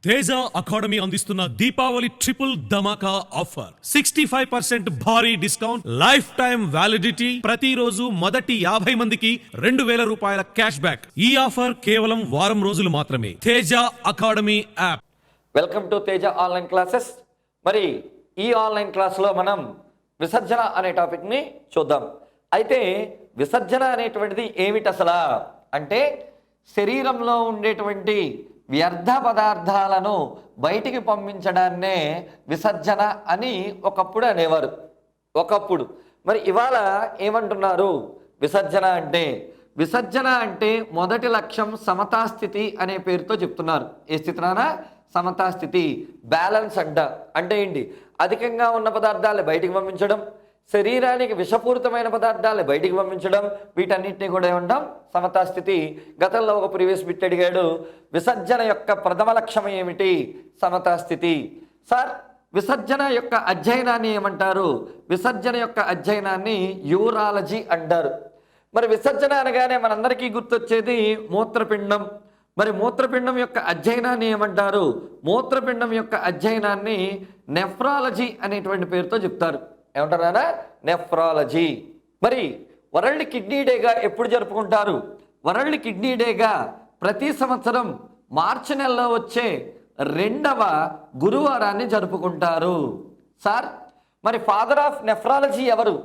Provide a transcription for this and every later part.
Teja academy అందిస్తున్న Deepavali triple ధమాకా offer 65% భారీ discount, life time validity, ప్రతిరోజు మొదటి 50 మందికి 2000 రూపాయల క్యాష్ బ్యాక్. ఈ ఆఫర్ కేవలం వారం రోజులు మాత్రమే. Teja academy app. Welcome to Teja online classes. మరి ఈ ఆన్లైన్ క్లాస్లో మనం విసర్జన అనే టాపిక్ని చూద్దాం. అయితే విసర్జన అనేటువంటిది ఏమిటి అసలు అంటే, శరీరంలో ఉండేటువంటి వ్యర్థ పదార్థాలను బయటికి పంపించడాన్నే విసర్జన అని ఒకప్పుడు అనేవారు. మరి ఇవాళ ఏమంటున్నారు? విసర్జన అంటే మొదటి లక్ష్యం సమతాస్థితి అనే పేరుతో చెప్తున్నారు. ఏ స్థితినా? సమతాస్థితి, బ్యాలెన్స్ అంటే ఏంటి? అధికంగా ఉన్న పదార్థాలను బయటికి పంపించడం, శరీరానికి విషపూరితమైన పదార్థాలను బయటికి పంపించడం, వీటన్నిటినీ కూడా ఏమంటాం? సమతాస్థితి. గతంలో ఒక ప్రీవియస్ బిట్ అడిగాడు, విసర్జన యొక్క ప్రథమ లక్ష్యం ఏమిటి? సమతాస్థితి. సార్, విసర్జన యొక్క అధ్యయనాన్ని ఏమంటారు? విసర్జన యొక్క అధ్యయనాన్ని యూరాలజీ అంటారు. మరి విసర్జన అనగానే మనందరికీ గుర్తొచ్చేది మూత్రపిండం. మరి మూత్రపిండం యొక్క అధ్యయనాన్ని ఏమంటారు? మూత్రపిండం యొక్క అధ్యయనాన్ని నెఫ్రాలజీ అనేటువంటి పేరుతో చెప్తారు. ఏమంటారా? నెఫ్రాలజీ. మరి వరల్డ్ కిడ్నీ డేగా ఎప్పుడు జరుపుకుంటారు? వరల్డ్ కిడ్నీ డేగా ప్రతి సంవత్సరం మార్చి నెలలో వచ్చే 2వ గురువారాన్ని జరుపుకుంటారు. సార్, మరి ఫాదర్ ఆఫ్ నెఫ్రాలజీ ఎవరు?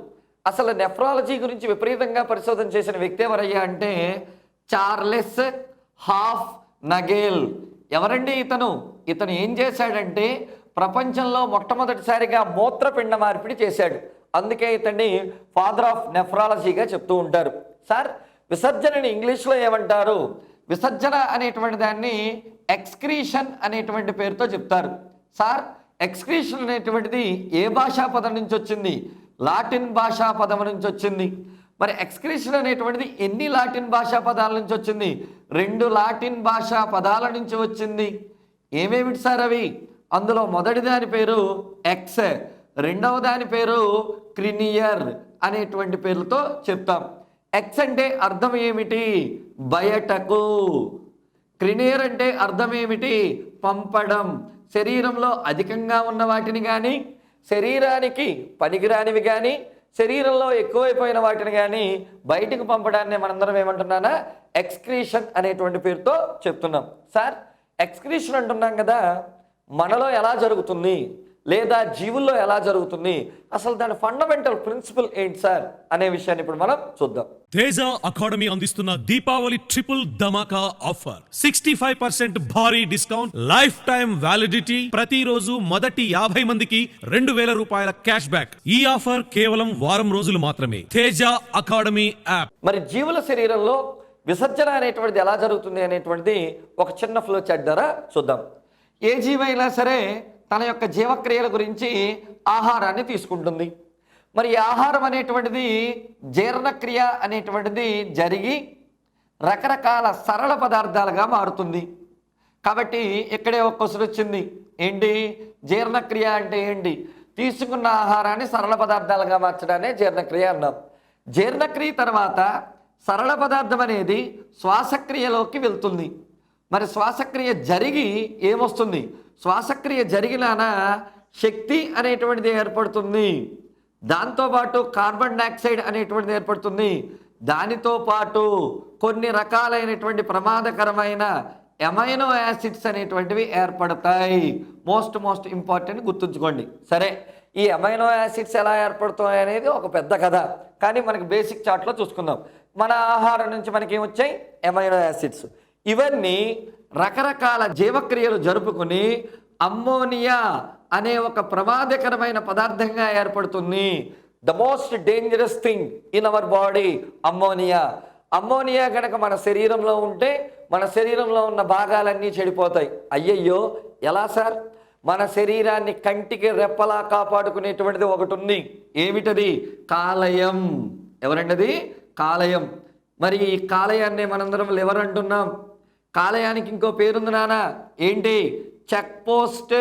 అసలు నెఫ్రాలజీ గురించి విపరీతంగా పరిశోధన చేసిన వ్యక్తి ఎవరయ్యా అంటే చార్లెస్ హాఫ్ నగేల్. ఎవరండి ఇతను? ఇతను ఏం చేశాడంటే ప్రపంచంలో మొట్టమొదటిసారిగా మూత్రపిండ మార్పిడి చేశాడు. అందుకే ఇతన్ని ఫాదర్ ఆఫ్ నెఫ్రాలజీగా చెప్తూ ఉంటారు. సార్, విసర్జనని ఇంగ్లీష్లో ఏమంటారు? విసర్జన అనేటువంటి దాన్ని ఎక్స్క్రీషన్ అనేటువంటి పేరుతో చెప్తారు. సార్, ఎక్స్క్రీషన్ అనేటువంటిది ఏ భాషా పదం నుంచి వచ్చింది? లాటిన్ భాషా పదం నుంచి వచ్చింది. మరి ఎక్స్క్రీషన్ అనేటువంటిది ఎన్ని లాటిన్ భాషా పదాల నుంచి వచ్చింది? 2 లాటిన్ భాషా పదాల నుంచి వచ్చింది. ఏమేమిటి సార్ అవి? అందులో మొదటి దాని పేరు ఎక్స్, రెండవ దాని పేరు క్రినియర్ అనేటువంటి పేర్లతో చెప్తాం. ఎక్స్ అంటే అర్థం ఏమిటి? బయటకు. క్రినియర్ అంటే అర్థం ఏమిటి? పంపడం. శరీరంలో అధికంగా ఉన్న వాటిని కానీ, శరీరానికి పనికిరానివి కానీ, శరీరంలో ఎక్కువైపోయిన వాటిని కానీ బయటకు పంపడాన్ని మనందరం ఏమంటున్నానా? ఎక్స్క్రీషన్ అనేటువంటి పేరుతో చెప్తున్నాం. సార్, ఎక్స్క్రీషన్ అంటున్నాం కదా, మనలో ఎలా జరుగుతుంది లేదా జీవుల్లో ఎలా జరుగుతుంది, అసలు దాని ఫండమెంటల్ ప్రిన్సిపల్ ఏంటి సార్ అనే విషయాన్ని ఇప్పుడు మనం చూద్దాం. తేజ అకాడమీ అందిస్తున్న దీపావళి ట్రిపుల్ ధమాకా ఆఫర్ 65% భారీ డిస్కౌంట్, లైఫ్ టైం వ్యాలిడిటీ, ప్రతిరోజు మొదటి 50 మందికి 2000 రూపాయల క్యాష్ బ్యాక్. ఈ ఆఫర్ కేవలం వారం రోజులు మాత్రమే. Teja academy app. మరి జీవుల శరీరంలో విసర్జన అనేటువంటిది ఎలా జరుగుతుంది అనేటువంటిది ఒక చిన్న ఫ్లో చార్ట్ ద్వారా చూద్దాం. ఏ జీవైనా సరే తన యొక్క జీవక్రియల గురించి ఆహారాన్ని తీసుకుంటుంది. మరి ఈ ఆహారం అనేటువంటిది జీర్ణక్రియ అనేటువంటిది జరిగి రకరకాల సరళ పదార్థాలుగా మారుతుంది. కాబట్టి ఇక్కడే ఒక క్వశ్చన్ వచ్చింది, ఏంటి జీర్ణక్రియ అంటే ఏంటి? తీసుకున్న ఆహారాన్ని సరళ పదార్థాలుగా మార్చడానే జీర్ణక్రియ అన్నాం. జీర్ణక్రియ తర్వాత సరళ పదార్థం అనేది శ్వాసక్రియలోకి వెళ్తుంది. మరి శ్వాసక్రియ జరిగి ఏమొస్తుంది? శ్వాసక్రియ జరిగినాన శక్తి అనేటువంటిది ఏర్పడుతుంది. దాంతోపాటు కార్బన్ డైఆక్సైడ్ అనేటువంటిది ఏర్పడుతుంది. దానితో పాటు కొన్ని రకాలైనటువంటి ప్రమాదకరమైన ఎమైనో యాసిడ్స్ అనేటువంటివి ఏర్పడతాయి. మోస్ట్ ఇంపార్టెంట్ గుర్తుంచుకోండి. సరే, ఈ ఎమైనో యాసిడ్స్ ఎలా ఏర్పడుతాయి అనేది ఒక పెద్ద కథ, కానీ మనకి బేసిక్ చార్ట్లో చూసుకుందాం. మన ఆహారం నుంచి మనకి ఏమొచ్చాయి? Amino acids. ఇవన్నీ రకరకాల జీవక్రియలు జరుపుకుని అమ్మోనియా అనే ఒక ప్రమాదకరమైన పదార్థంగా ఏర్పడుతుంది. The most dangerous thing in our body ammonia. Ammonia కనుక మన శరీరంలో ఉంటే మన శరీరంలో ఉన్న భాగాలన్నీ చెడిపోతాయి. అయ్యయ్యో, ఎలా సార్? మన శరీరాన్ని కంటికి రెప్పలా కాపాడుకునేటువంటిది ఒకటి ఉంది. ఏమిటది? కాలేయం. ఎవరండి? కాలేయం. మరి ఈ కాలేయాన్ని మనందరం లివర్ అంటున్నాం. కాలేయానికి ఇంకో పేరుంది నాన్న, ఏంటి? Check post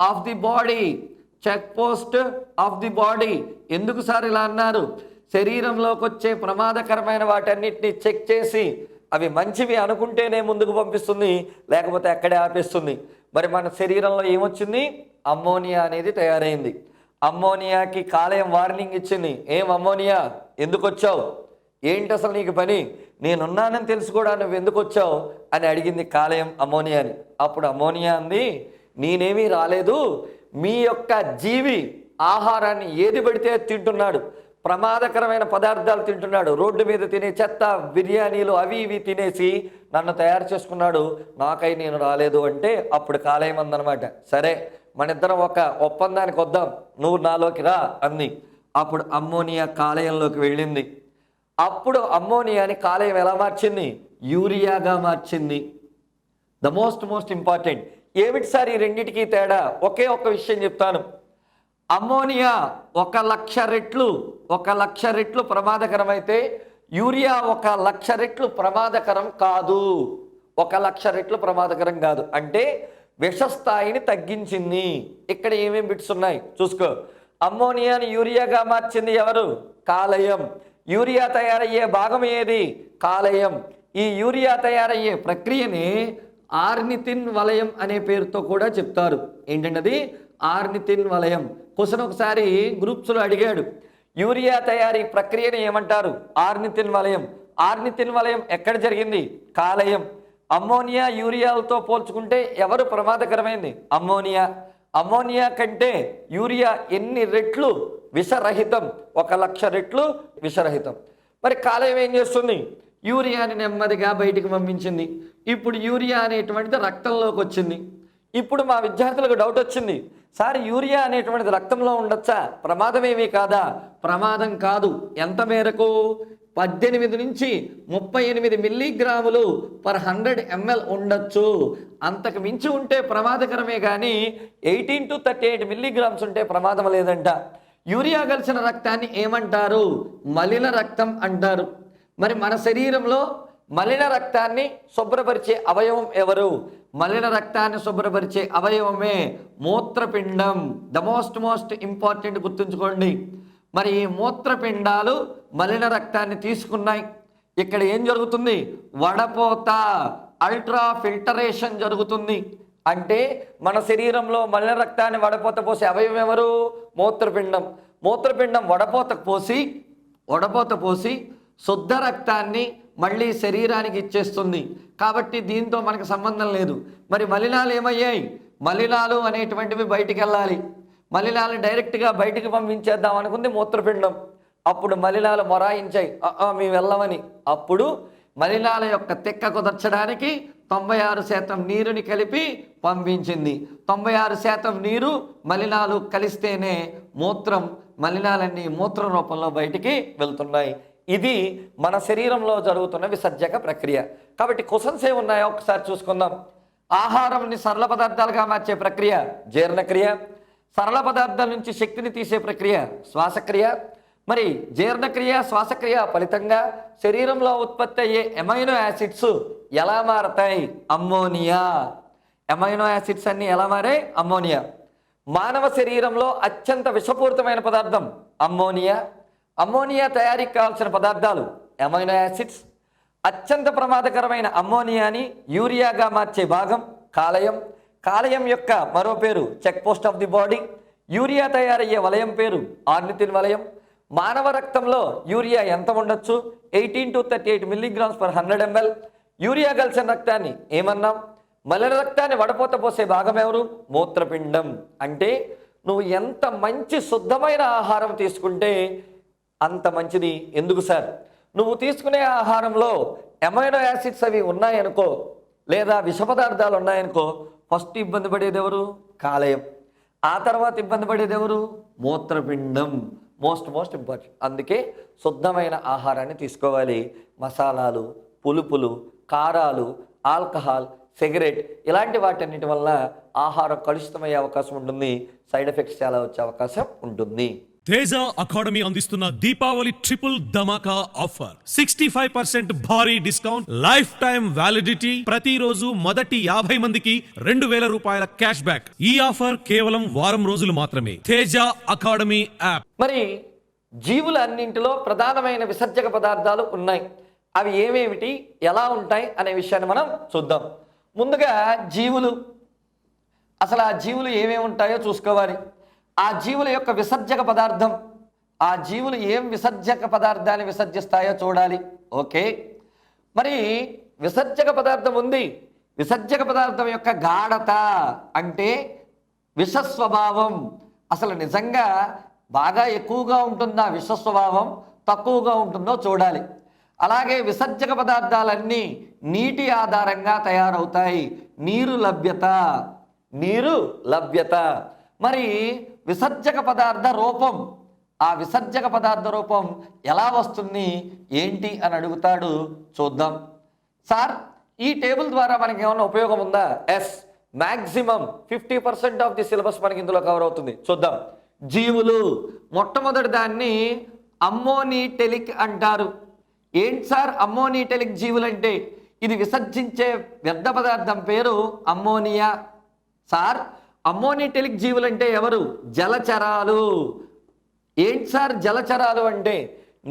of the body. Check post of the body. ఎందుకు సార్ ఇలా అన్నారు? శరీరంలోకి వచ్చే ప్రమాదకరమైన వాటన్నిటిని చెక్ చేసి అవి మంచివి అనుకుంటేనే ముందుకు పంపిస్తుంది, లేకపోతే అక్కడే ఆపేస్తుంది. మరి మన శరీరంలో ఏమొచ్చింది? అమ్మోనియా అనేది తయారైంది. అమ్మోనియాకి కాలేయం వార్నింగ్ ఇచ్చింది. ఏం అమ్మోనియా ఎందుకు వచ్చావు, ఏంటి అసలు నీకు పని, నేనున్నానని తెలుసు కూడా నువ్వు ఎందుకు వచ్చావు అని అడిగింది కాలేయం అమ్మోనియాని. అప్పుడు అమ్మోనియా అంది, నేనేమీ రాలేదు, మీ యొక్క జీవి ఆహారాన్ని ఏది పడితే తింటున్నాడు, ప్రమాదకరమైన పదార్థాలు తింటున్నాడు, రోడ్డు మీద తినే చెత్త బిర్యానీలు అవి ఇవి తినేసి నన్ను తయారు చేసుకున్నాడు, నాకై నేను రాలేదు అంటే అప్పుడు కాలేయం అందనమాట, సరే మన ఇద్దరం ఒక ఒప్పందానికి వద్దాం, నువ్వు నాలోకి రా అంది. అప్పుడు అమ్మోనియా కాలేయంలోకి వెళ్ళింది. అప్పుడు అమ్మోనియాని కాలేయం ఎలా మార్చింది? యూరియాగా మార్చింది. The most important. ఏమిటి సార్ ఈ రెండింటికి తేడా? ఒకే ఒక్క విషయం చెప్తాను. అమ్మోనియా 1,00,000 రెట్లు ప్రమాదకరమైతే యూరియా 1,00,000 రెట్లు ప్రమాదకరం కాదు. 1,00,000 రెట్లు ప్రమాదకరం కాదు అంటే విషస్థాయిని తగ్గించింది. ఇక్కడ ఏమేం బిట్స్ ఉన్నాయి చూసుకో. అమ్మోనియాని యూరియాగా మార్చింది ఎవరు? కాలేయం. యూరియా తయారయ్యే భాగం ఏది? కాలేయం. ఈ యూరియా తయారయ్యే ప్రక్రియని ఆర్నితిన్ వలయం అనే పేరుతో కూడా చెప్తారు. ఏంటన్నది? ఆర్నితిన్ వలయం. క్వశ్చన్ ఒకసారి గ్రూప్స్లో అడిగాడు, యూరియా తయారీ ప్రక్రియని ఏమంటారు? ఆర్నితిన్ వలయం. ఆర్నితిన్ వలయం ఎక్కడ జరిగింది? కాలేయం. అమ్మోనియా యూరియాలతో పోల్చుకుంటే ఎవరు ప్రమాదకరమైంది? అమ్మోనియా. అమ్మోనియా కంటే యూరియా ఎన్ని రెట్లు విషరహితం? 1,00,000 రెట్లు విషరహితం. మరి కాలేయం ఏం చేస్తుంది? యూరియాని నెమ్మదిగా బయటికి పంపించింది. ఇప్పుడు యూరియా అనేటువంటిది రక్తంలోకి వచ్చింది. ఇప్పుడు మా విద్యార్థులకు డౌట్ వచ్చింది, సార్ యూరియా అనేటువంటిది రక్తంలో ఉండొచ్చా? ప్రమాదమేమీ కాదా? ప్రమాదం కాదు. ఎంత మేరకు? 18 నుంచి 38 మిల్లీగ్రాములు పర్ 100 ml ఉండొచ్చు. అంతకు మించి ఉంటే ప్రమాదకరమే కానీ 18 to 38 మిల్లీగ్రామ్స్ ఉంటే ప్రమాదం లేదంట. యూరియా కలిసిన రక్తాన్ని ఏమంటారు? మలిన రక్తం అంటారు. మరి మన శరీరంలో మలిన రక్తాన్ని శుభ్రపరిచే అవయవం ఎవరు? మలిన రక్తాన్ని శుభ్రపరిచే అవయవమే మూత్రపిండం. ద మోస్ట్ ఇంపార్టెంట్ గుర్తుంచుకోండి. మరి ఈ మూత్రపిండాలు మలిన రక్తాన్ని తీసుకున్నాయి. ఇక్కడ ఏం జరుగుతుంది? వడపోత, అల్ట్రా ఫిల్టరేషన్ జరుగుతుంది. అంటే మన శరీరంలో మలిన రక్తాన్ని వడపోత పోసే అవయవం ఎవరు? మూత్రపిండం. మూత్రపిండం వడపోత పోసి శుద్ధ రక్తాన్ని మళ్ళీ శరీరానికి ఇచ్చేస్తుంది. కాబట్టి దీంతో మనకు సంబంధం లేదు. మరి మలినాలు ఏమయ్యాయి? మలినాలు అనేటువంటివి బయటికి వెళ్ళాలి. మలినాలను డైరెక్ట్గా బయటికి పంపించేద్దాం అనుకుంది మూత్రపిండం. అప్పుడు మలినాలు మొరాయించాయి, మేము వెళ్ళమని. అప్పుడు మలినాల యొక్క తెక్క కుదర్చడానికి 96% నీరుని కలిపి పంపించింది. 96% నీరు మలినాలు కలిస్తేనే మలినాలన్నీ మూత్ర రూపంలో బయటికి వెళ్తున్నాయి. ఇది మన శరీరంలో జరుగుతున్న విసర్జక ప్రక్రియ. కాబట్టి క్వశ్చన్స్ ఏమున్నాయో ఒకసారి చూసుకుందాం. ఆహారంని సరళ పదార్థాలుగా మార్చే ప్రక్రియ జీర్ణక్రియ. సరళ పదార్థాల నుంచి శక్తిని తీసే ప్రక్రియ శ్వాసక్రియ. మరి జీర్ణక్రియ, శ్వాసక్రియ ఫలితంగా శరీరంలో ఉత్పత్తి అయ్యే ఎమైనో యాసిడ్స్ ఎలా మారతాయి? అమ్మోనియా. ఎమైనో యాసిడ్స్ అన్ని ఎలా మారాయి? అమ్మోనియా. మానవ శరీరంలో అత్యంత విషపూరితమైన పదార్థం అమ్మోనియా. అమ్మోనియా తయారీకి కావాల్సిన పదార్థాలు ఎమైనో యాసిడ్స్. అత్యంత ప్రమాదకరమైన అమ్మోనియాని యూరియాగా మార్చే భాగం కాలేయం. కాలేయం యొక్క మరో పేరు check post of the body. Urea తయారయ్యే వలయం పేరు ఆర్నితిన్ వలయం. మానవ రక్తంలో యూరియా ఎంత ఉండొచ్చు? 18 to 38 milligrams per 100 ml. Urea కలిసిన రక్తాన్ని ఏమన్నాం? మలిన రక్తాన్ని వడపోత పోసే భాగం ఎవరు? మూత్రపిండం. అంటే నువ్వు ఎంత మంచి శుద్ధమైన ఆహారం తీసుకుంటే అంత మంచిది. ఎందుకు సార్? నువ్వు తీసుకునే ఆహారంలో ఎమైనో యాసిడ్స్ అవి ఉన్నాయనుకో, లేదా విష పదార్థాలు ఉన్నాయనుకో, ఫస్ట్ ఇబ్బంది పడేది ఎవరు? కాలేయం. ఆ తర్వాత ఇబ్బంది పడేది ఎవరు? మూత్రపిండం. Most important. అందుకే శుద్ధమైన ఆహారాన్ని తీసుకోవాలి. మసాలాలు, పులుపులు, కారాలు, ఆల్కహాల్, సిగరెట్ ఇలాంటి వాటన్నిటి వల్ల ఆహారం కలుషితమయ్యే అవకాశం ఉంటుంది. సైడ్ ఎఫెక్ట్స్ చాలా వచ్చే అవకాశం ఉంటుంది. తేజ అకాడమీ అందిస్తున్న దీపావళి ట్రిపుల్ ధమాకా ఆఫర్. 65% భారీ డిస్కౌంట్, లైఫ్ టైం వ్యాలిడిటీ, ప్రతిరోజు మొదటి 50 మందికి 2,000 రూపాయల క్యాష్ బ్యాక్. ఈ ఆఫర్ కేవలం వారం రోజులు మాత్రమే. Teja academy app. మరి జీవుల అన్నింటిలో ప్రధానమైన విసర్జక పదార్థాలు ఉన్నాయి. అవి ఏమేమిటి, ఎలా ఉంటాయి అనే విషయాన్ని మనం చూద్దాం. ముందుగా జీవులు. అసలు ఆ జీవులు ఏమేమి ఉంటాయో చూసుకోవాలి. ఆ జీవుల యొక్క విసర్జక పదార్థం, ఆ జీవులు ఏం విసర్జక పదార్థాన్ని విసర్జిస్తాయో చూడాలి. ఓకే, మరి విసర్జక పదార్థం ఉంది. విసర్జక పదార్థం యొక్క గాఢత అంటే విష స్వభావం అసలు నిజంగా బాగా ఎక్కువగా ఉంటుందా, విష స్వభావం తక్కువగా ఉంటుందో చూడాలి. అలాగే విసర్జక పదార్థాలన్నీ నీటి ఆధారంగా తయారవుతాయి. నీరు లభ్యత, నీరు లభ్యత. మరి విసర్జక పదార్థ రూపం, ఆ విసర్జక పదార్థ రూపం ఎలా వస్తుంది ఏంటి అని అడుగుతాడు, చూద్దాం. సార్ ఈ టేబుల్ ద్వారా మనకి ఏమైనా ఉపయోగం ఉందా? Yes, maximum 50% of the syllabus మనకి ఇందులో కవర్ అవుతుంది. చూద్దాం. జీవులు, మొట్టమొదటి దాన్ని అమ్మోనిటెలిక్ అంటారు. ఏంటి సార్ అమ్మోనిటెలిక్ జీవులు అంటే? ఇది విసర్జించే వ్యర్థ పదార్థం పేరు అమ్మోనియా. సార్ అమ్మోనిటెలిక్ జీవులు అంటే ఎవరు? జలచరాలు. ఏంటి సార్ జలచరాలు అంటే?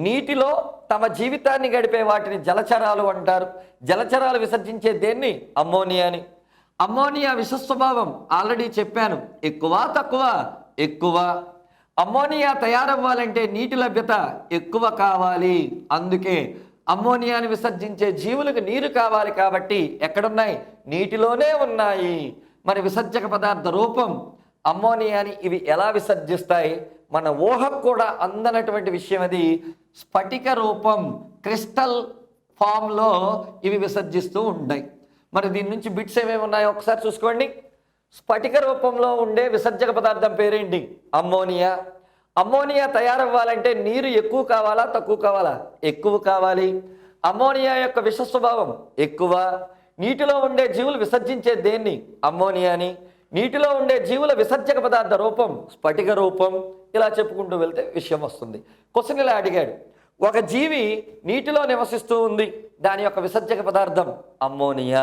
నీటిలో తమ జీవితాన్ని గడిపే వాటిని జలచరాలు అంటారు. జలచరాలు విసర్జించే దేన్ని? అమ్మోనియాని. అమ్మోనియా విష స్వభావం ఆల్రెడీ చెప్పాను, ఎక్కువ తక్కువ? ఎక్కువ. అమ్మోనియా తయారవ్వాలంటే నీటి లభ్యత ఎక్కువ కావాలి. అందుకే అమ్మోనియాని విసర్జించే జీవులకు నీరు కావాలి. కాబట్టి ఎక్కడున్నాయి? నీటిలోనే ఉన్నాయి. మరి విసర్జక పదార్థ రూపం అమ్మోనియాని ఇవి ఎలా విసర్జిస్తాయి? మన ఊహకు కూడా అందనటువంటి విషయం అది. స్ఫటిక రూపం, క్రిస్టల్ ఫామ్లో ఇవి విసర్జిస్తూ ఉంటాయి. మరి దీని నుంచి బిట్స్ ఏమేమి ఉన్నాయో ఒకసారి చూసుకోండి. స్ఫటిక రూపంలో ఉండే విసర్జక పదార్థం పేరేంటి? అమ్మోనియా. అమ్మోనియా తయారవ్వాలంటే నీరు ఎక్కువ కావాలా తక్కువ కావాలా? ఎక్కువ కావాలి. అమ్మోనియా యొక్క విష స్వభావం ఎక్కువ. నీటిలో ఉండే జీవులు విసర్జించే దేన్ని? అమ్మోనియాని. నీటిలో ఉండే జీవుల విసర్జక పదార్థ రూపం స్ఫటిక రూపం. ఇలా చెప్పుకుంటూ వెళ్తే విషయం వస్తుంది. క్వశ్చన్ ఇలా అడిగాడు, ఒక జీవి నీటిలో నివసిస్తూ ఉంది, దాని యొక్క విసర్జక పదార్థం అమ్మోనియా.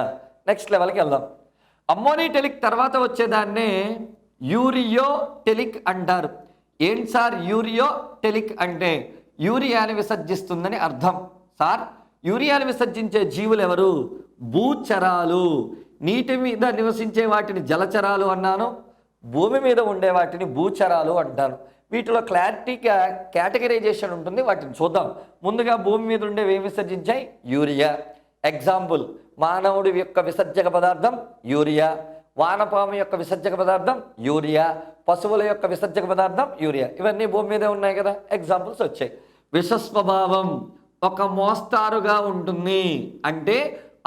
నెక్స్ట్ లెవెల్కి వెళ్దాం. అమ్మోనిటెలిక్ తర్వాత వచ్చేదాన్నే యూరియోటెలిక్ అంటారు. ఏంటి సార్ యూరియోటెలిక్ అంటే? యూరియాని విసర్జిస్తుందని అర్థం. సార్ యూరియాని విసర్జించే జీవులు ఎవరు? భూచరాలు. నీటి మీద నివసించే వాటిని జలచరాలు అన్నాను, భూమి మీద ఉండే వాటిని భూచరాలు అంటాను. వీటిలో క్లారిటీగా కేటగరైజేషన్ ఉంటుంది, వాటిని చూద్దాం. ముందుగా భూమి మీద ఉండేవి ఏమి విసర్జించాయి? యూరియా. ఎగ్జాంపుల్, మానవుడి యొక్క విసర్జక పదార్థం యూరియా, వానపాము యొక్క విసర్జక పదార్థం యూరియా, పశువుల యొక్క విసర్జక పదార్థం యూరియా. ఇవన్నీ భూమి మీదే ఉన్నాయి కదా, ఎగ్జాంపుల్స్ వచ్చాయి. విష స్వభావం ఒక మోస్తారుగా ఉంటుంది. అంటే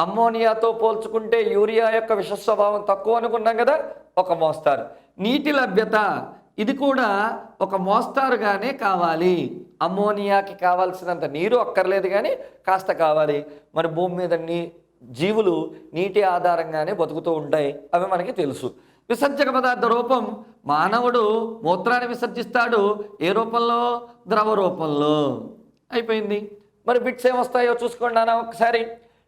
అమ్మోనియాతో పోల్చుకుంటే యూరియా యొక్క విష స్వభావం తక్కువ అనుకున్నాం కదా, ఒక మోస్తారు. నీటి లభ్యత ఇది కూడా ఒక మోస్తారుగానే కావాలి. అమ్మోనియాకి కావాల్సినంత నీరు అక్కర్లేదు కానీ కాస్త కావాలి. మరి భూమి మీద జీవులు నీటి ఆధారంగానే బతుకుతూ ఉంటాయి, అవి మనకి తెలుసు. విసర్జక పదార్థ రూపం, మానవుడు మూత్రాన్ని విసర్జిస్తాడు. ఏ రూపంలో? ద్రవ రూపంలో. అయిపోయింది. మరి బిట్స్ ఏమొస్తాయో చూసుకోండి నాన్న ఒకసారి.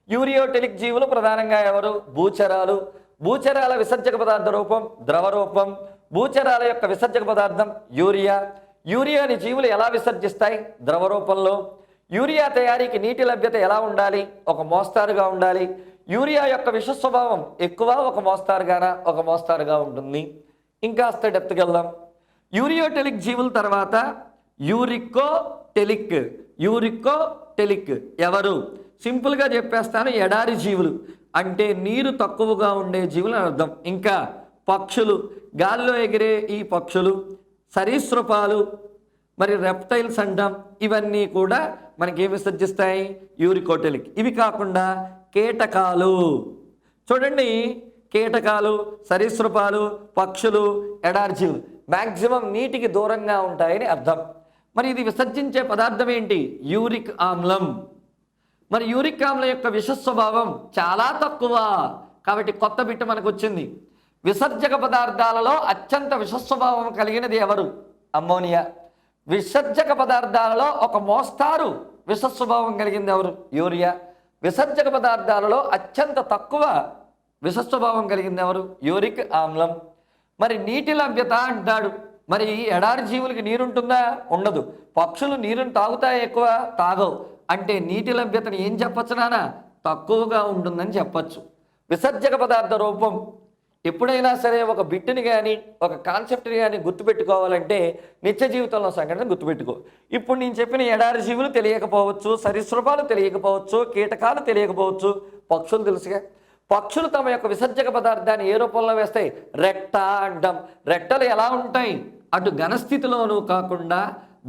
యూరియోటెలిక్ జీవులు ప్రధానంగా ఎవరు? భూచరాలు. భూచరాల విసర్జక పదార్థ రూపం ద్రవ రూపం. భూచరాల యొక్క విసర్జక పదార్థం యూరియా. యూరియాని జీవులు ఎలా విసర్జిస్తాయి? ద్రవ రూపంలో. యూరియా తయారీకి నీటి లభ్యత ఎలా ఉండాలి? ఒక మోస్తారుగా ఉండాలి. యూరియా యొక్క విష స్వభావం ఎక్కువ, ఒక మోస్తారుగానా? ఒక మోస్తారుగా ఉంటుంది. ఇంకాస్త డెప్త్కి వెళ్దాం. యూరియోటెలిక్ జీవుల తర్వాత యూరికోటెలిక్. యూరికోటెలిక్ ఎవరు? సింపుల్గా చెప్పేస్తాను, ఎడారి జీవులు అంటే నీరు తక్కువగా ఉండే జీవులు అని అర్థం. ఇంకా పక్షులు, గాల్లో ఎగిరే ఈ పక్షులు, సరీసృపాలు, మరి రెప్టైల్స్ అంటాం. ఇవన్నీ కూడా మనకి ఏమి విసర్జిస్తాయి? యూరికోటెలిక్. ఇవి కాకుండా కీటకాలు. చూడండి, కీటకాలు, సరీసృపాలు, పక్షులు, ఎడారి జీవులు మ్యాక్సిమం నీటికి దూరంగా ఉంటాయని అర్థం. మరి ఇది విసర్జించే పదార్థం ఏంటి? యూరిక్ ఆమ్లం. మరి యూరిక్ ఆమ్లం యొక్క విష స్వభావం చాలా తక్కువ. కాబట్టి కొత్త బిట్ట మనకు వచ్చింది. విసర్జక పదార్థాలలో అత్యంత విష స్వభావం కలిగినది ఎవరు? అమ్మోనియా. విసర్జక పదార్థాలలో ఒక మోస్తారు విష స్వభావం కలిగింది ఎవరు? యూరియా. విసర్జక పదార్థాలలో అత్యంత తక్కువ విష స్వభావం కలిగింది ఎవరు? యూరిక్ ఆమ్లం. మరి నీటి లభ్యత అంటాడు. మరి ఎడారి జీవులకి నీరుంటుందా? ఉండదు. పక్షులు నీరుని తాగుతాయి, ఎక్కువ తాగవు. అంటే నీటి లభ్యతని ఏం చెప్పచ్చు నాన్న? తక్కువగా ఉంటుందని చెప్పచ్చు. విసర్జక పదార్థ రూపం ఎప్పుడైనా సరే ఒక బిట్టుని కానీ ఒక కాన్సెప్ట్ని కానీ గుర్తుపెట్టుకోవాలంటే నిత్య జీవితంలో సంఘటన గుర్తుపెట్టుకో. ఇప్పుడు నేను చెప్పిన ఎడారి జీవులు తెలియకపోవచ్చు, సరీసృపాలు తెలియకపోవచ్చు, కీటకాలు తెలియకపోవచ్చు, పక్షులు తెలుసుగా. పక్షులు తమ యొక్క విసర్జక పదార్థాన్ని ఏ రూపంలో వేస్తాయి? రెట్ట అంటాం. రెట్టలు ఎలా ఉంటాయి? అటు ఘనస్థితిలోనూ కాకుండా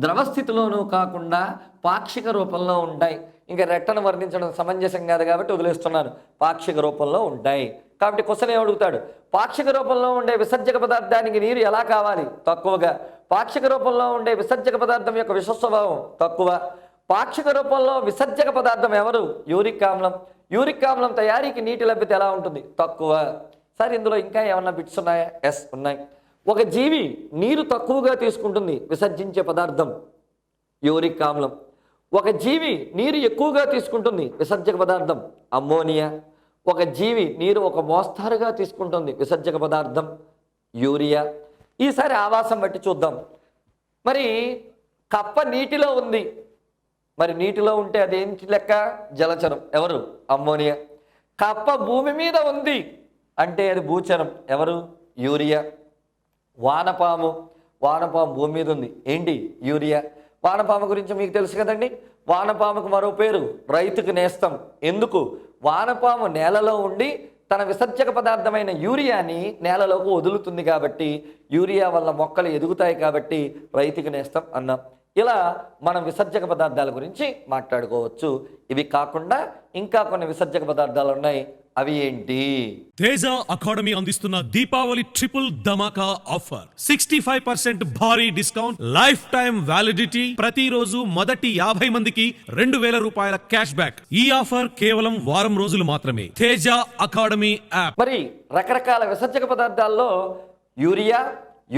ద్రవస్థితిలోనూ కాకుండా పాక్షిక రూపంలో ఉంటాయి. ఇంకా రెట్టను వర్ణించడం సమంజసం కాదు కాబట్టి వదిలేస్తున్నాను. పాక్షిక రూపంలో ఉంటాయి. కాబట్టి క్వశ్చన్ ఏమడుగుతాడు? పాక్షిక రూపంలో ఉండే విసర్జక పదార్థానికి నీరు ఎలా కావాలి? తక్కువగా. పాక్షిక రూపంలో ఉండే విసర్జక పదార్థం యొక్క విషస్వభావం తక్కువ. పాక్షిక రూపంలో విసర్జక పదార్థం ఎవరు? యూరిక్ ఆమ్లం. యూరిక్ ఆమ్లం తయారీకి నీటి లభ్యత ఎలా ఉంటుంది? తక్కువ. సార్ ఇందులో ఇంకా ఏమన్నా బిట్స్ ఉన్నాయా? ఎస్ ఉన్నాయి. ఒక జీవి నీరు తక్కువగా తీసుకుంటుంది, విసర్జించే పదార్థం యూరిక్ ఆమ్లం. ఒక జీవి నీరు ఎక్కువగా తీసుకుంటుంది, విసర్జక పదార్థం అమ్మోనియా. ఒక జీవి నీరు ఒక మోస్తారుగా తీసుకుంటుంది, విసర్జక పదార్థం యూరియా. ఈసారి ఆవాసం బట్టి చూద్దాం. మరి కప్ప నీటిలో ఉంది, మరి నీటిలో ఉంటే అదేంటి లెక్క? జలచరం. ఎవరు? అమ్మోనియా. కప్ప భూమి మీద ఉంది అంటే అది భూచరం. ఎవరు? యూరియా. వానపాము భూమి మీద ఉంది, ఏంటి? యూరియా. వానపాము గురించి మీకు తెలుసు కదండి. వానపాముకు మరో పేరు రైతుకు నేస్తం. ఎందుకు? వానపాము నేలలో ఉండి తన విసర్జక పదార్థమైన యూరియాని నేలలోకి వదులుతుంది కాబట్టి, యూరియా వల్ల మొక్కలు ఎదుగుతాయి కాబట్టి రైతుకు నేస్తం అన్నాం. ఇలా మనం విసర్జక పదార్థాల గురించి మాట్లాడుకోవచ్చు. ఇవి కాకుండా ఇంకా కొన్ని విసర్జక పదార్థాలు ఉన్నాయి. అవి ఏంటి? తేజ అకాడమీ అందిస్తున్న దీపావళి ట్రిపుల్ ధమాకా ఆఫర్. 65% భారీ డిస్కౌంట్, లైఫ్ టైం వ్యాలిడిటీ, ప్రతిరోజు మొదటి 50 మందికి 2000 రూపాయల క్యాష్ బ్యాక్. ఈ ఆఫర్ కేవలం వారం రోజులు మాత్రమే. Teja academy app. మరి రకరకాల విసర్జక పదార్థాల్లో యూరియా,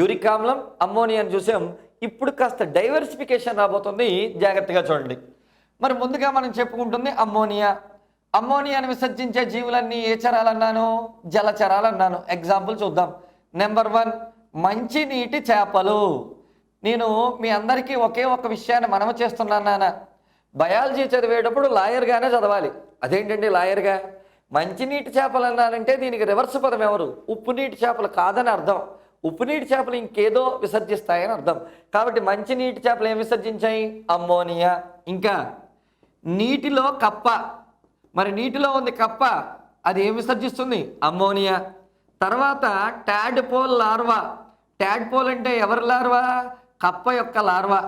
యూరిక్ ఆమ్లం, అమ్మోనియాని చూసాం. ఇప్పుడు కాస్త డైవర్సిఫికేషన్ రాబోతుంది, జాగ్రత్తగా చూడండి. మరి ముందుగా మనం చెప్పుకుంటుంది అమ్మోనియా. అమ్మోనియాను విసర్జించే జీవులన్నీ ఏ చరాలన్నాను? జలచరాలన్నాను. ఎగ్జాంపుల్ చూద్దాం. నెంబర్ 1 మంచినీటి చేపలు. నేను మీ అందరికీ ఒకే ఒక విషయాన్ని మనము చేస్తున్నాను నాన్న. బయాలజీ చదివేటప్పుడు లాయర్గానే చదవాలి. అదేంటండి లాయర్గా? మంచినీటి చేపలు అన్నానంటే దీనికి రివర్స్ పదం ఎవరు? ఉప్పు నీటి చేపలు కాదని అర్థం. ఉప్పు నీటి చేపలు ఇంకేదో విసర్జిస్తాయని అర్థం. కాబట్టి మంచినీటి చేపలు ఏం విసర్జించాయి? అమ్మోనియా. ఇంకా నీటిలో కప్ప. మరి నీటిలో ఉంది కప్ప, అది ఏం విసర్జిస్తుంది? అమ్మోనియా. తర్వాత ట్యాడ్పోల్ లార్వా. ట్యాడ్పోల్ అంటే ఎవరి లార్వా? కప్ప యొక్క లార్వా.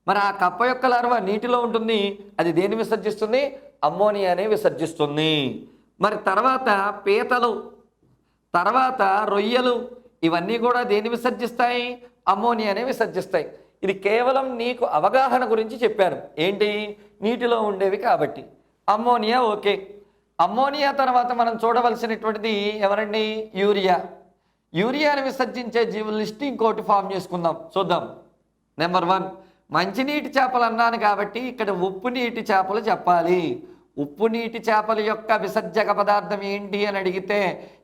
మరి ఆ కప్ప యొక్క లార్వా నీటిలో ఉంటుంది, అది దేన్ని విసర్జిస్తుంది? అమ్మోనియానే విసర్జిస్తుంది. మరి తర్వాత పీతలు, తర్వాత రొయ్యలు, ఇవన్నీ కూడా దేన్ని విసర్జిస్తాయి? అమ్మోనియానే విసర్జిస్తాయి. ఇది కేవలం నీకు అవగాహన గురించి చెప్పాను. ఏంటి? నీటిలో ఉండేవి కాబట్టి అమ్మోనియా. ఓకే. అమ్మోనియా తర్వాత మనం చూడవలసినటువంటిది ఎవరండి? యూరియా. యూరియాని విసర్జించే జీవుల లిస్ట్ ఇంకోటి ఫామ్ చేసుకుందాం, చూద్దాం. నెంబర్ 1 మంచినీటి చేపలు అన్నాను కాబట్టి ఇక్కడ ఉప్పు నీటి చేపలు చెప్పాలి. ఉప్పు నీటి చేపల యొక్క విసర్జక పదార్థం ఏంటి అని అడిగితే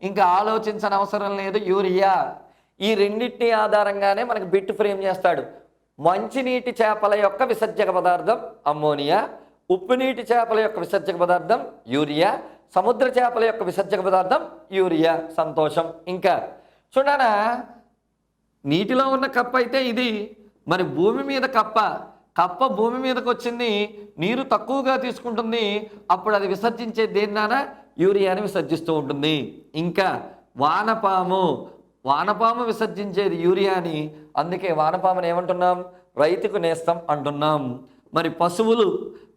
ఇంకా ఆలోచించని అవసరం లేదు, యూరియా. ఈ రెండింటిని ఆధారంగానే మనకు బిట్ ఫ్రేమ్ చేస్తాడు. మంచినీటి చేపల యొక్క విసర్జక పదార్థం అమ్మోనియా, ఉప్పు నీటి చేపల యొక్క విసర్జక పదార్థం యూరియా, సముద్ర చేపల యొక్క విసర్జక పదార్థం యూరియా. సంతోషం. ఇంకా చూడనా, నీటిలో ఉన్న కప్ప అయితే ఇది. మరి భూమి మీద కప్ప భూమి మీదకి వచ్చింది, నీరు తక్కువగా తీసుకుంటుంది, అప్పుడు అది విసర్జించే దేన్నానా? యూరియాని విసర్జిస్తూ ఉంటుంది. ఇంకా వానపాము విసర్జించేది యూరియాని, అందుకే వానపాముని ఏమంటున్నాం? రైతుకు నేస్తం అంటున్నాం. మరి పశువులు,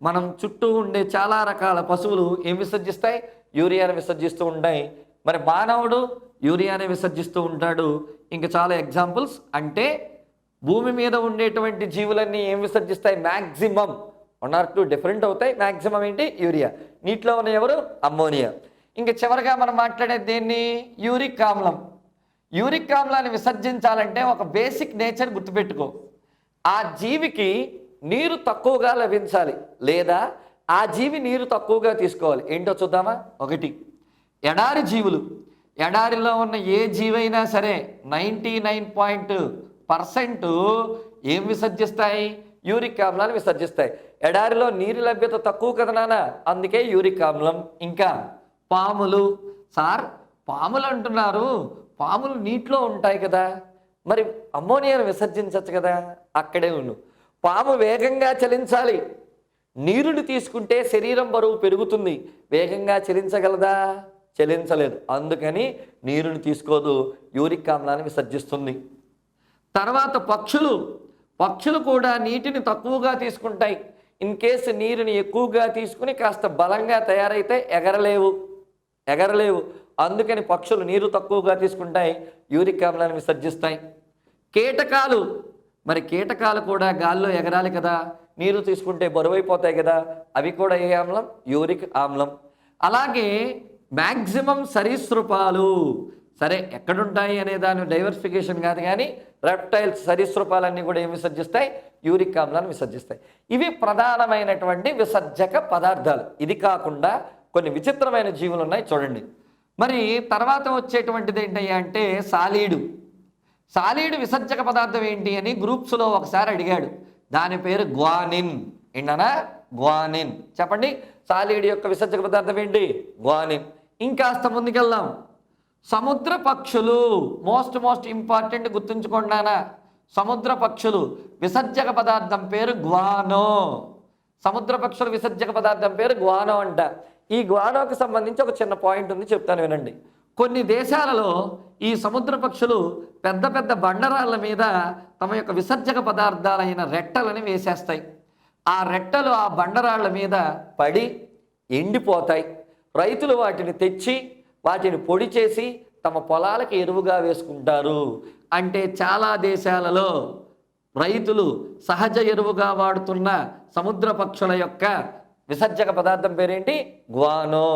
మనం చుట్టూ ఉండే చాలా రకాల పశువులు ఏం విసర్జిస్తాయి? యూరియాని విసర్జిస్తూ ఉంటాయి. మరి మానవుడు యూరియాని విసర్జిస్తూ ఉంటాడు. ఇంకా చాలా ఎగ్జాంపుల్స్. అంటే భూమి మీద ఉండేటువంటి జీవులన్నీ ఏం విసర్జిస్తాయి? మ్యాక్సిమం 1 or 2 డిఫరెంట్ అవుతాయి. మ్యాక్సిమం ఏంటి? యూరియా. నీటిలో ఉన్న ఎవరు? అమ్మోనియా. ఇంకా చివరిగా మనం మాట్లాడేది దేన్ని? యూరిక్ ఆమ్లం. యూరిక్ ఆమ్లాన్ని విసర్జించాలంటే ఒక బేసిక్ నేచర్ గుర్తుపెట్టుకో. ఆ జీవికి నీరు తక్కువగా లభించాలి, లేదా ఆ జీవి నీరు తక్కువగా తీసుకోవాలి. ఏంటో చూద్దామా? 1 ఎడారి జీవులు. ఎడారిలో ఉన్న ఏ జీవైనా సరే 99% ఏం విసర్జిస్తాయి? యూరిక్ ఆమ్లాన్ని విసర్జిస్తాయి. ఎడారిలో నీరు లభ్యత తక్కువ కదా నాన్న, అందుకే యూరిక్ ఆమ్లం. ఇంకా పాములు. సార్ పాములు అంటున్నారు, పాములు నీటిలో ఉంటాయి కదా, మరి అమ్మోనియాను విసర్జించవచ్చు కదా. అక్కడే ఉండు. పాము వేగంగా చలించాలి. నీరుని తీసుకుంటే శరీరం బరువు పెరుగుతుంది, వేగంగా చలించగలదా? చలించలేదు. అందుకని నీరుని తీసుకోదు, యూరిక్ ఆమ్లాన్ని విసర్జిస్తుంది. తర్వాత పక్షులు కూడా నీటిని తక్కువగా తీసుకుంటాయి. ఇన్ కేసు నీరుని ఎక్కువగా తీసుకుని కాస్త బలంగా తయారైతే ఎగరలేవు. అందుకని పక్షులు నీరు తక్కువగా తీసుకుంటాయి, యూరిక్ ఆమ్లాన్ని విసర్జిస్తాయి. కీటకాలు కూడా గాల్లో ఎగరాలి కదా, నీరు తీసుకుంటే బరువైపోతాయి కదా, అవి కూడా ఏ ఆమ్లం? యూరిక్ ఆమ్లం. అలాగే మ్యాక్సిమం సరీసృపాలు, సరే ఎక్కడుంటాయి అనే దాని డైవర్సిఫికేషన్ కాదు కానీ రెప్టైల్స్, సరీసృపాలన్నీ కూడా ఏం విసర్జిస్తాయి? యూరిక్ ఆమ్లాన్ని విసర్జిస్తాయి. ఇవి ప్రధానమైనటువంటి విసర్జక పదార్థాలు. ఇది కాకుండా కొన్ని విచిత్రమైన జీవులు ఉన్నాయి చూడండి. మరి తర్వాత వచ్చేటువంటిది ఏంటయ్యా అంటే సాలీడు విసర్జక పదార్థం ఏంటి అని గ్రూప్స్లో ఒకసారి అడిగాడు. దాని పేరు గ్వానిన్. ఏంటనా? గ్వానిన్. చెప్పండి, సాలీడు యొక్క విసర్జక పదార్థం ఏంటి? గ్వానిన్. ఇంకాస్త ముందుకెళ్దాం. సముద్ర పక్షులు మోస్ట్ ఇంపార్టెంట్, గుర్తుంచుకోండి నాన్న. సముద్ర పక్షులు విసర్జక పదార్థం పేరు గ్వానో. సముద్ర పక్షుల విసర్జక పదార్థం పేరు గ్వానో అంట. ఈ గ్వానోకి సంబంధించి ఒక చిన్న పాయింట్ ఉంది, చెప్తాను వినండి. కొన్ని దేశాలలో ఈ సముద్ర పక్షులు పెద్ద పెద్ద బండరాళ్ళ మీద తమ యొక్క విసర్జక పదార్థాలైన రెట్టలని వేసేస్తాయి. ఆ రెట్టలు ఆ బండరాళ్ళ మీద పడి ఎండిపోతాయి. రైతులు వాటిని తెచ్చి వాటిని పొడి చేసి తమ పొలాలకు ఎరువుగా వేసుకుంటారు. అంటే చాలా దేశాలలో రైతులు సహజ ఎరువుగా వాడుతున్న సముద్ర పక్షుల యొక్క విసర్జక పదార్థం పేరేంటి? గ్వానో.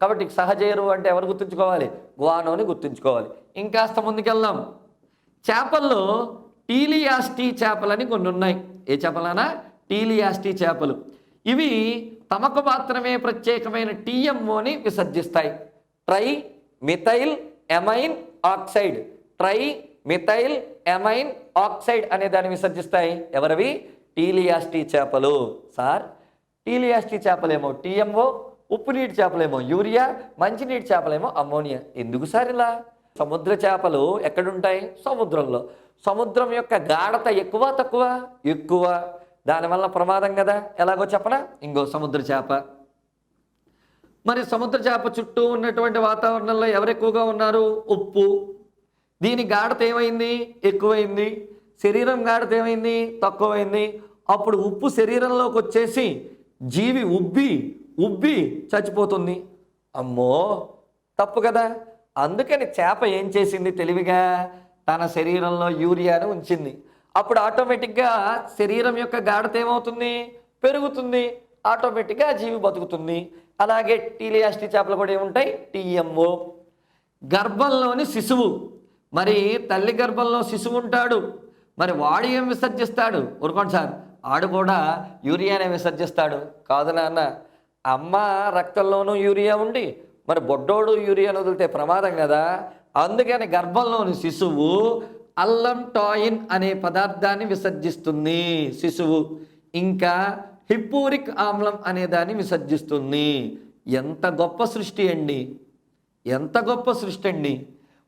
కాబట్టి సహజ ఎరువు అంటే ఎవరు గుర్తుంచుకోవాలి? గ్వానోని గుర్తుంచుకోవాలి. ఇంకాస్త ముందుకెళ్దాం. చేపల్లో టీలియాస్టీ చేపలని కొన్ని ఉన్నాయి. ఏ చేపలనా? టీలియాస్టీ చేపలు. ఇవి తమకు మాత్రమే ప్రత్యేకమైన టీఎంఓని విసర్జిస్తాయి. ట్రై మిథైల్ ఎమైన్ ఆక్సైడ్ అనే దాన్ని విసర్జిస్తాయి. ఎవరవి? టీలియాస్టీ చేపలు. సార్, టీలియాస్టీ చేపలేమో టీఎంఓ, ఉప్పు నీటి చేపలేమో యూరియా, మంచినీటి చేపలేమో అమ్మోనియా. ఎందుకు సార్ ఇలా? సముద్ర చేపలు ఎక్కడుంటాయి? సముద్రంలో. సముద్రం యొక్క గాఢత ఎక్కువ తక్కువ? ఎక్కువ. దానివల్ల ప్రమాదం కదా. ఎలాగో చెప్పనా? ఇంకో సముద్ర చేప. మరి సముద్ర చేప చుట్టూ ఉన్నటువంటి వాతావరణంలో ఎవరు ఎక్కువగా ఉన్నారు? ఉప్పు. దీని గాఢత ఏమైంది? ఎక్కువైంది. శరీరం గాఢత ఏమైంది? తక్కువైంది. అప్పుడు ఉప్పు శరీరంలోకి వచ్చేసి జీవి ఉబ్బి చచ్చిపోతుంది. అమ్మో, తప్పు కదా. అందుకని చేప ఏం చేసింది? తెలివిగా తన శరీరంలో యూరియాను ఉంచింది. అప్పుడు ఆటోమేటిక్గా శరీరం యొక్క గాఢత ఏమవుతుంది? పెరుగుతుంది. ఆటోమేటిక్గా జీవి బతుకుతుంది. అలాగే టీలియాస్టీ చేపలు కూడా ఏముంటాయి? టీఎంఓ. గర్భంలోని శిశువు, మరి తల్లి గర్భంలో శిశువు ఉంటాడు. మరి వాడు ఏం విసర్జిస్తాడు? ఊరుకోండి సార్, ఆడు కూడా యూరియానే విసర్జిస్తాడు. కాదు నాన్న, అమ్మ రక్తంలోనూ యూరియా ఉండి మరి బొడ్డోడు యూరియాను వదిలితే ప్రమాదం కదా. అందుకని గర్భంలోని శిశువు అల్లంటాయిన్ అనే పదార్థాన్ని విసర్జిస్తుంది శిశువు. ఇంకా హిప్పూరిక్ ఆమ్లం అనే దాన్ని విసర్జిస్తుంది. ఎంత గొప్ప సృష్టి అండి, ఎంత గొప్ప సృష్టి అండి.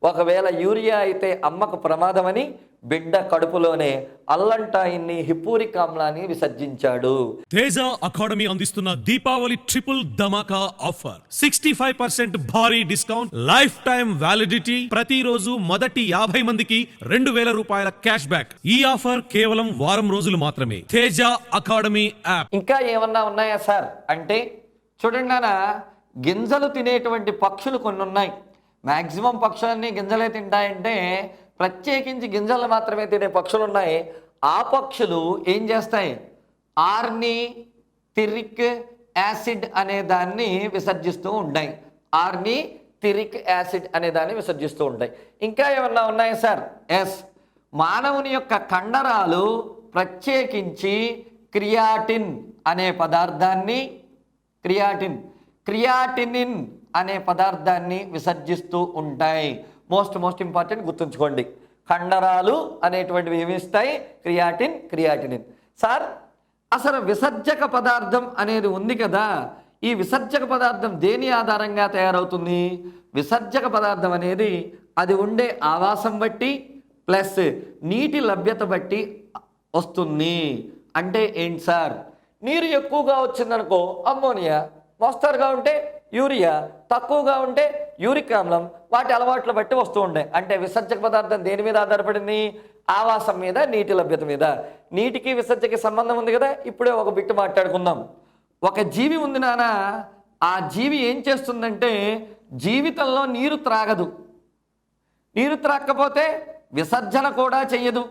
ఒకవేళ యూరియా అయితే అమ్మకు ప్రమాదమని బిడ్డ కడుపులోనే అల్లంటాయిన్ని, హిప్పూరిక్ ఆమ్లాన్ని విసర్జించాడు. తేజ అకాడమీ అందిస్తున్న దీపావళి ట్రిపుల్ ధమాకా ఆఫర్. 65% భారీ డిస్కౌంట్, లైఫ్ టైం వ్యాలిడిటీ. ప్రతిరోజు మొదటి 50 మందికి 2000 రూపాయల క్యాష్ బ్యాక్. ఈ ఆఫర్ కేవలం వారం రోజులు మాత్రమే. Teja academy app. ఇంకా ఏమన్నా ఉన్నాయా సార్ అంటే చూడండి నాన్న, గింజలు తినేటువంటి పక్షులు కొన్ని ఉన్నాయి. మ్యాక్సిమం పక్షులన్నీ గింజలే తింటాయంటే ప్రత్యేకించి గింజలు మాత్రమే తినే పక్షులు ఉన్నాయి. ఆ పక్షులు ఏం చేస్తాయి? ఆర్నిథరిక్ యాసిడ్ అనే దాన్ని విసర్జిస్తూ ఉంటాయి. ఆర్నిథరిక్ యాసిడ్ అనే దాన్ని విసర్జిస్తూ ఉంటాయి. ఇంకా ఏమన్నా ఉన్నాయా సార్? ఎస్. మానవుని యొక్క కండరాలు ప్రత్యేకించి క్రియాటిన్ అనే పదార్థాన్ని, క్రియాటినిన్ అనే పదార్థాన్ని విసర్జిస్తూ ఉంటాయి. మోస్ట్ ఇంపార్టెంట్, గుర్తుంచుకోండి. కండరాలు అనేటువంటివి ఏమిస్తాయి? క్రియాటినిన్. సార్, అసలు విసర్జక పదార్థం అనేది ఉంది కదా, ఈ విసర్జక పదార్థం దేని ఆధారంగా తయారవుతుంది? విసర్జక పదార్థం అనేది అది ఉండే ఆవాసం బట్టి ప్లస్ నీటి లభ్యత బట్టి వస్తుంది. అంటే ఏంటి సార్? నీరు ఎక్కువగా వచ్చిందనుకో అమ్మోనియా, మోస్తరుగా ఉంటే యూరియా, తక్కువగా ఉంటే యూరిక్ ఆమ్లం, వాటి అలవాట్ల బట్టి వస్తూ ఉంటాయి. అంటే విసర్జక పదార్థం దేని మీద ఆధారపడింది? ఆవాసం మీద, నీటి లభ్యత మీద. నీటికి విసర్జకి సంబంధం ఉంది కదా. ఇప్పుడే ఒక బిట్టు మాట్లాడుకుందాం. ఒక జీవి ఉంది నాన్న, ఆ జీవి ఏం చేస్తుందంటే జీవితంలో నీరు త్రాగదు. నీరు త్రాగకపోతే విసర్జన కూడా చెయ్యదు.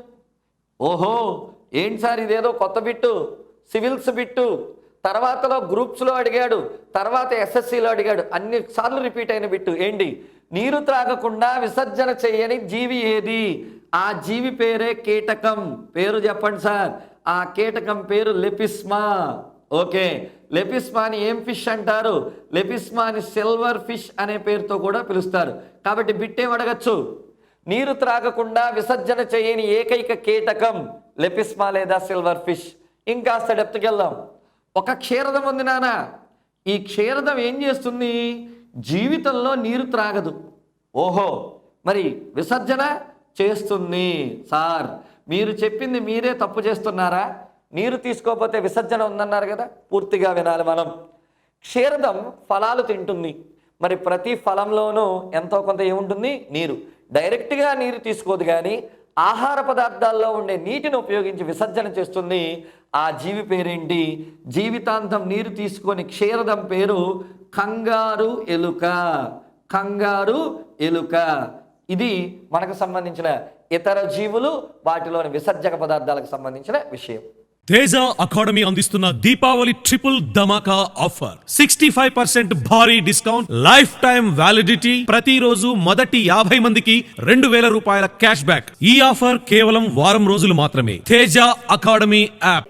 ఓహో ఏంటి సార్ ఇదేదో కొత్త బిట్టు, సివిల్స్ బిట్టు, తర్వాతలో గ్రూప్స్లో అడిగాడు, తర్వాత ఎస్ఎస్సిలో అడిగాడు, అన్ని సార్లు రిపీట్ అయిన బిట్టు. ఏంటి? నీరు త్రాగకుండా విసర్జన చేయని జీవి ఏది? ఆ జీవి పేరే కీటకం. పేరు చెప్పండి సార్. ఆ కీటకం పేరు లెపిస్మా. ఓకే, లెపిస్మాని ఏం ఫిష్ అంటారు? లెపిస్మాని సిల్వర్ ఫిష్ అనే పేరుతో కూడా పిలుస్తారు. కాబట్టి బిట్టేం అడగచ్చు? నీరు త్రాగకుండా విసర్జన చేయని ఏకైక కీటకం లెపిస్మా లేదా సిల్వర్ ఫిష్. ఇంకాస్త డెప్త్కి వెళ్దాం. ఒక క్షీరదం ఉంది నాన్న, ఈ క్షీరదం ఏం చేస్తుంది? జీవితంలో నీరు త్రాగదు. ఓహో మరి విసర్జన చేస్తుంది. సార్ మీరు చెప్పింది మీరే తప్పు చేస్తున్నారా? నీరు తీసుకోకపోతే విసర్జన ఉందన్నారు కదా. పూర్తిగా వినాలి మనం. క్షీరదం ఫలాలు తింటుంది. మరి ప్రతి ఫలంలోనూ ఎంతో కొంత ఏముంటుంది? నీరు. డైరెక్ట్గా నీరు తీసుకోదు, కానీ ఆహార పదార్థాల్లో ఉండే నీటిని ఉపయోగించి విసర్జన చేస్తుంది. ఆ జీవి పేరేంటి? జీవితాంతం నీరు తీసుకొని క్షీరదం పేరు కంగారు ఎలుక. కంగారు ఎలుక. ఇది మనకు సంబంధించిన ఇతర జీవులు, వాటిలోని విసర్జక పదార్థాలకు సంబంధించిన విషయం. తేజ అకాడమీ అందిస్తున్న దీపావళి ట్రిపుల్ ధమాకా ఆఫర్. 65% భారీ డిస్కౌంట్, లైఫ్ టైం వ్యాలిడిటీ, ప్రతిరోజు మొదటి 50 మందికి 2000 రూపాయల క్యాష్ బ్యాక్. ఈ ఆఫర్ కేవలం వారం రోజులు మాత్రమే. Teja academy app.